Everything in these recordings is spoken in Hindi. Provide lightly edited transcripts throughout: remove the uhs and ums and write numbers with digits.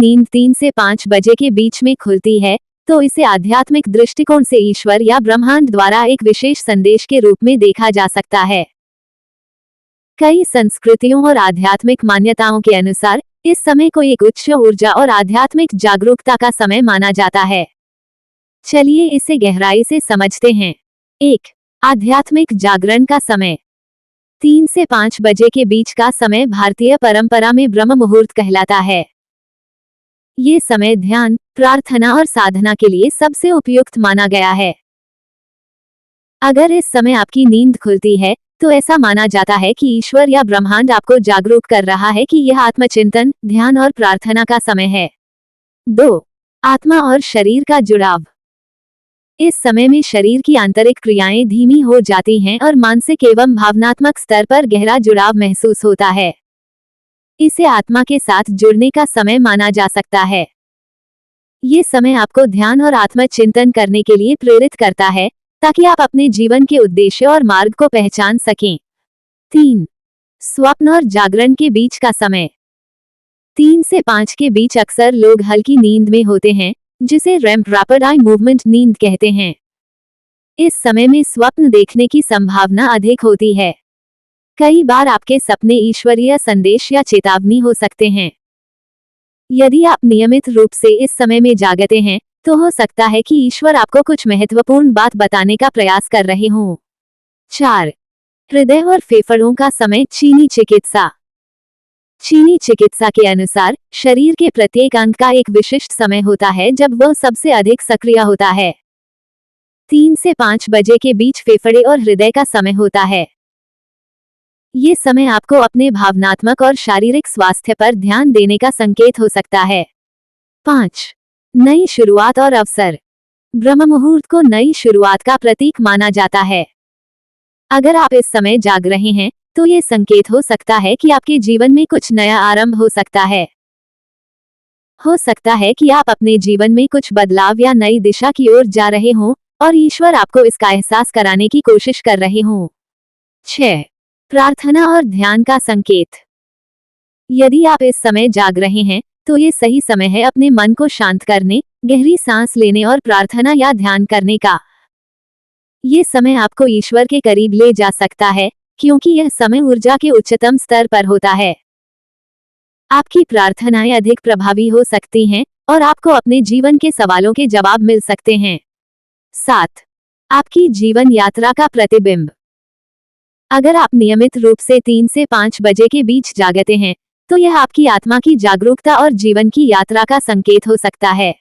नींद 3 से 5 बजे के बीच में खुलती है, तो इसे आध्यात्मिक दृष्टिकोण से ईश्वर या ब्रह्मांड द्वारा एक विशेष संदेश के रूप में देखा जा सकता है। कई संस्कृतियों और आध्यात्मिक मान्यताओं के अनुसार इस समय को एक उच्च ऊर्जा और आध्यात्मिक जागरूकता का समय माना जाता है। चलिए इसे गहराई से समझते हैं। 1. आध्यात्मिक जागरण का समय। 3 से 5 बजे के बीच का समय भारतीय परंपरा में ब्रह्म मुहूर्त कहलाता है। ये समय ध्यान, प्रार्थना और साधना के लिए सबसे उपयुक्त माना गया है। अगर इस समय आपकी नींद खुलती है, तो ऐसा माना जाता है कि ईश्वर या ब्रह्मांड आपको जागरूक कर रहा है कि यह आत्मचिंतन, ध्यान और प्रार्थना का समय है। 2. आत्मा और शरीर का जुड़ाव। इस समय में शरीर की आंतरिक क्रियाएं धीमी हो जाती हैं और मानसिक एवं भावनात्मक स्तर पर गहरा जुड़ाव महसूस होता है। इसे आत्मा के साथ जुड़ने का समय माना जा सकता है। ये समय आपको ध्यान और आत्मचिंतन करने के लिए प्रेरित करता है, ताकि आप अपने जीवन के उद्देश्य और मार्ग को पहचान सकें। 3. स्वप्न और जागरण के बीच का समय। 3 से 5 के बीच अक्सर लोग हल्की नींद में होते हैं, जिसे रैम रैपिड आई मूवमेंट नींद कहते हैं। इस समय में स्वप्न देखने की संभावना अधिक होती है। कई बार आपके सपने ईश्वरीय संदेश या चेतावनी हो सकते हैं। यदि आप नियमित रूप से इस समय में जागते हैं, तो हो सकता है कि ईश्वर आपको कुछ महत्वपूर्ण बात बताने का प्रयास कर रहे हों। 4. हृदय और फेफड़ों का समय। चीनी चिकित्सा। चीनी चिकित्सा के अनुसार शरीर के प्रत्येक अंग का एक विशिष्ट समय होता है जब वह सबसे अधिक सक्रिय होता है। 3 से 5 बजे के बीच फेफड़े और हृदय का समय होता है। ये समय आपको अपने भावनात्मक और शारीरिक स्वास्थ्य पर ध्यान देने का संकेत हो सकता है। 5. नई शुरुआत और अवसर। ब्रह्म मुहूर्त को नई शुरुआत का प्रतीक माना जाता है। अगर आप इस समय जाग रहे हैं, तो ये संकेत हो सकता है कि आपके जीवन में कुछ नया आरंभ हो सकता है। हो सकता है कि आप अपने जीवन में कुछ बदलाव या नई दिशा की ओर जा रहे हों और ईश्वर आपको इसका एहसास कराने की कोशिश कर रहे हों। 6. प्रार्थना और ध्यान का संकेत। यदि आप इस समय जाग रहे हैं, तो ये सही समय है अपने मन को शांत करने, गहरी सांस लेने और प्रार्थना या ध्यान करने का। ये समय आपको ईश्वर के करीब ले जा सकता है, क्योंकि यह समय ऊर्जा के उच्चतम स्तर पर होता है। आपकी प्रार्थनाएं अधिक प्रभावी हो सकती हैं और आपको अपने जीवन के सवालों के जवाब मिल सकते हैं। 7. आपकी जीवन यात्रा का प्रतिबिंब। अगर आप नियमित रूप से 3 से 5 बजे के बीच जागते हैं, तो यह आपकी आत्मा की जागरूकता और जीवन की यात्रा का संकेत हो सकता है।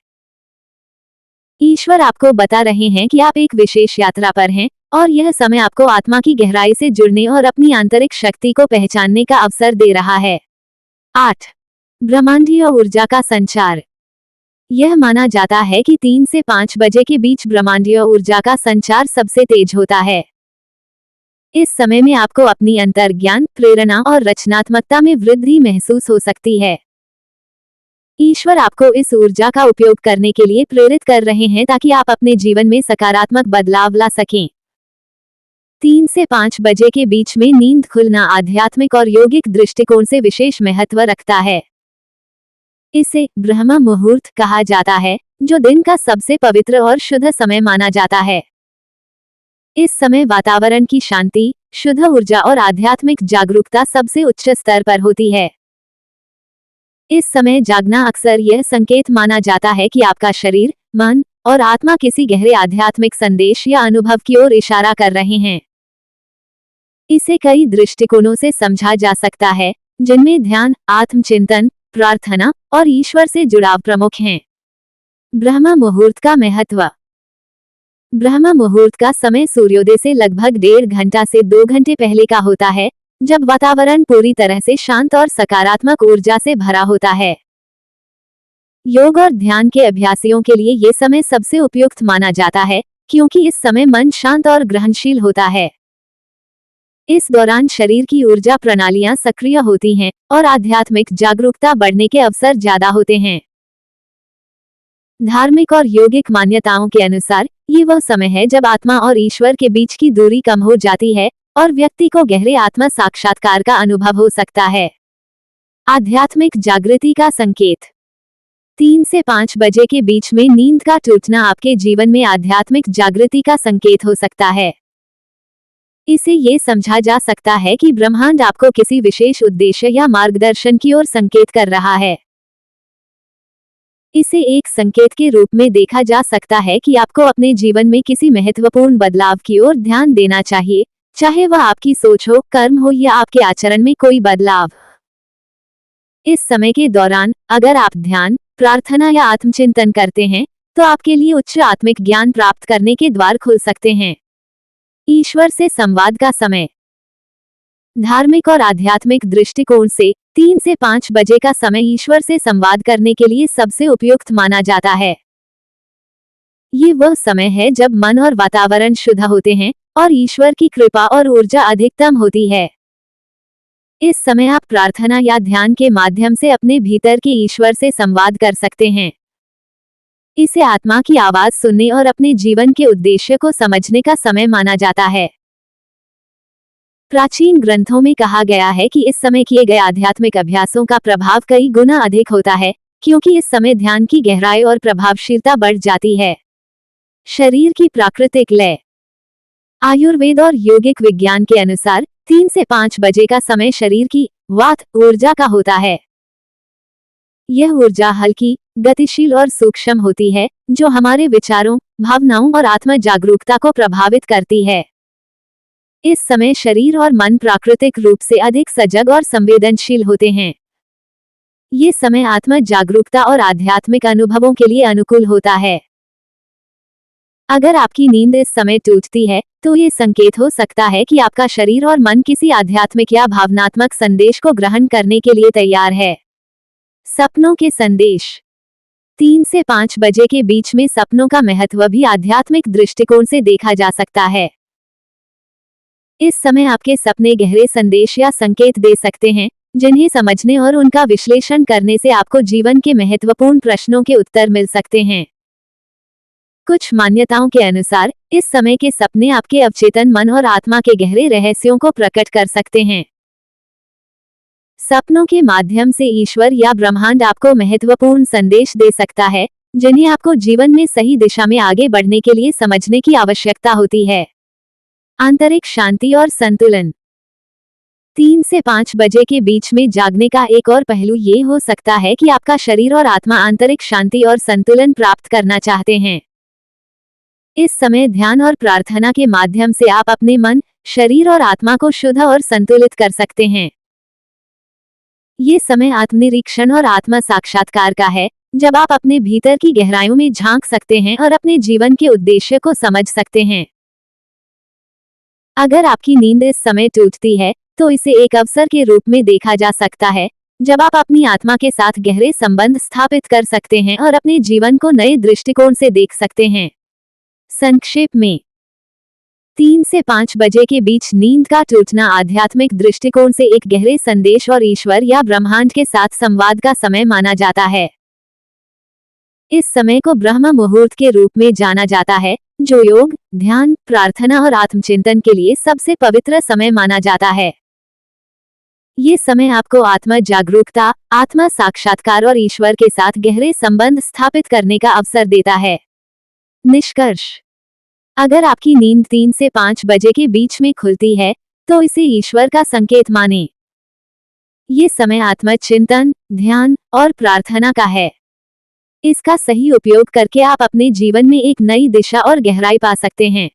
ईश्वर आपको बता रहे हैं कि आप एक विशेष यात्रा पर हैं और यह समय आपको आत्मा की गहराई से जुड़ने और अपनी आंतरिक शक्ति को पहचानने का अवसर दे रहा है। 8. ब्रह्मांडीय ऊर्जा का संचार। यह माना जाता है कि 3 से 5 बजे के बीच ब्रह्मांडीय ऊर्जा का संचार सबसे तेज होता है। इस समय में आपको अपनी अंतर्ज्ञान, प्रेरणा और रचनात्मकता में वृद्धि महसूस हो सकती है। ईश्वर आपको इस ऊर्जा का उपयोग करने के लिए प्रेरित कर रहे हैं ताकि आप अपने जीवन में सकारात्मक बदलाव ला सकें। 3 से 5 बजे के बीच में नींद खुलना आध्यात्मिक और योगिक दृष्टिकोण से विशेष महत्व रखता है। इसे ब्रह्म मुहूर्त कहा जाता है, जो दिन का सबसे पवित्र और शुद्ध समय माना जाता है। इस समय वातावरण की शांति, शुद्ध ऊर्जा और आध्यात्मिक जागरूकता सबसे उच्च स्तर पर होती है। इस समय जागना अक्सर यह संकेत माना जाता है कि आपका शरीर, मन और आत्मा किसी गहरे आध्यात्मिक संदेश या अनुभव की ओर इशारा कर रहे हैं। इसे कई दृष्टिकोणों से समझा जा सकता है, जिनमें ध्यान, आत्मचिंतन, प्रार्थना और ईश्वर से जुड़ाव प्रमुख हैं। ब्रह्म मुहूर्त का महत्व। ब्रह्म मुहूर्त का समय सूर्योदय से लगभग 1.5 घंटा से 2 घंटे पहले का होता है, जब वातावरण पूरी तरह से शांत और सकारात्मक ऊर्जा से भरा होता है। योग और ध्यान के अभ्यासियों के लिए ये समय सबसे उपयुक्त माना जाता है, क्योंकि इस समय मन शांत और ग्रहणशील होता है। इस दौरान शरीर की ऊर्जा प्रणालियां सक्रिय होती हैं और आध्यात्मिक जागरूकता बढ़ने के अवसर ज्यादा होते हैं। धार्मिक और योगिक मान्यताओं के अनुसार ये वह समय है जब आत्मा और ईश्वर के बीच की दूरी कम हो जाती है और व्यक्ति को गहरे आत्म साक्षात्कार का अनुभव हो सकता है। आध्यात्मिक जागृति का संकेत। 3 से 5 बजे के बीच में नींद का टूटना आपके जीवन में आध्यात्मिक जागृति का संकेत हो सकता है। इसे ये समझा जा सकता है कि ब्रह्मांड आपको किसी विशेष उद्देश्य या मार्गदर्शन की ओर संकेत कर रहा है। इसे एक संकेत के रूप में देखा जा सकता है कि आपको अपने जीवन में किसी महत्वपूर्ण बदलाव की ओर ध्यान देना चाहिए, चाहे वह आपकी सोच हो, कर्म हो या आपके आचरण में कोई बदलाव। इस समय के दौरान अगर आप ध्यान, प्रार्थना या आत्मचिंतन करते हैं, तो आपके लिए उच्च आत्मिक ज्ञान प्राप्त करने के द्वार खुल सकते हैं। ईश्वर से संवाद का समय। धार्मिक और आध्यात्मिक दृष्टिकोण से 3 से 5 बजे का समय ईश्वर से संवाद करने के लिए सबसे उपयुक्त माना जाता है। ये वह समय है जब मन और वातावरण शुद्ध होते हैं और ईश्वर की कृपा और ऊर्जा अधिकतम होती है। इस समय आप प्रार्थना या ध्यान के माध्यम से अपने भीतर के ईश्वर से संवाद कर सकते हैं। इसे आत्मा की आवाज सुनने और अपने जीवन के उद्देश्य को समझने का समय माना जाता है। प्राचीन ग्रंथों में कहा गया है कि इस समय किए गए आध्यात्मिक अभ्यासों का प्रभाव कई गुना अधिक होता है, क्योंकि इस समय ध्यान की गहराई और प्रभावशीलता बढ़ जाती है। शरीर की प्राकृतिक लय। आयुर्वेद और यौगिक विज्ञान के अनुसार 3 से 5 बजे का समय शरीर की वात ऊर्जा का होता है। यह ऊर्जा हल्की, गतिशील और सूक्ष्म होती है, जो हमारे विचारों, भावनाओं और आत्म जागरूकता को प्रभावित करती है। इस समय शरीर और मन प्राकृतिक रूप से अधिक सजग और संवेदनशील होते हैं। ये समय आत्म जागरूकता और आध्यात्मिक अनुभवों के लिए अनुकूल होता है। अगर आपकी नींद इस समय टूटती है, तो ये संकेत हो सकता है कि आपका शरीर और मन किसी आध्यात्मिक या भावनात्मक संदेश को ग्रहण करने के लिए तैयार है। सपनों के संदेश। 3 से 5 बजे के बीच में सपनों का महत्व भी आध्यात्मिक दृष्टिकोण से देखा जा सकता है। इस समय आपके सपने गहरे संदेश या संकेत दे सकते हैं, जिन्हें समझने और उनका विश्लेषण करने से आपको जीवन के महत्वपूर्ण प्रश्नों के उत्तर मिल सकते हैं। कुछ मान्यताओं के अनुसार इस समय के सपने आपके अवचेतन मन और आत्मा के गहरे रहस्यों को प्रकट कर सकते हैं। सपनों के माध्यम से ईश्वर या ब्रह्मांड आपको महत्वपूर्ण संदेश दे सकता है, जिन्हें आपको जीवन में सही दिशा में आगे बढ़ने के लिए समझने की आवश्यकता होती है। आंतरिक शांति और संतुलन। 3 से 5 बजे के बीच में जागने का एक और पहलू ये हो सकता है कि आपका शरीर और आत्मा आंतरिक शांति और संतुलन प्राप्त करना चाहते हैं। इस समय ध्यान और प्रार्थना के माध्यम से आप अपने मन, शरीर और आत्मा को शुद्ध और संतुलित कर सकते हैं। ये समय आत्मनिरीक्षण और आत्म साक्षात्कार का है, जब आप अपने भीतर की गहराइयों में झांक सकते हैं और अपने जीवन के उद्देश्य को समझ सकते हैं। अगर आपकी नींद इस समय टूटती है, तो इसे एक अवसर के रूप में देखा जा सकता है, जब आप अपनी आत्मा के साथ गहरे संबंध स्थापित कर सकते हैं और अपने जीवन को नए दृष्टिकोण से देख सकते हैं। संक्षेप में, 3 से 5 बजे के बीच नींद का टूटना आध्यात्मिक दृष्टिकोण से एक गहरे संदेश और ईश्वर या ब्रह्मांड के साथ संवाद का समय माना जाता है। इस समय को ब्रह्म मुहूर्त के रूप में जाना जाता है, जो योग, ध्यान, प्रार्थना और आत्मचिंतन के लिए सबसे पवित्र समय माना जाता है। ये समय आपको आत्म जागरूकता, आत्मा साक्षात्कार और ईश्वर के साथ गहरे संबंध स्थापित करने का अवसर देता है। निष्कर्ष। अगर आपकी नींद 3 से 5 बजे के बीच में खुलती है, तो इसे ईश्वर का संकेत मानें। ये समय आत्मचिंतन, ध्यान और प्रार्थना का है। इसका सही उपयोग करके आप अपने जीवन में एक नई दिशा और गहराई पा सकते हैं।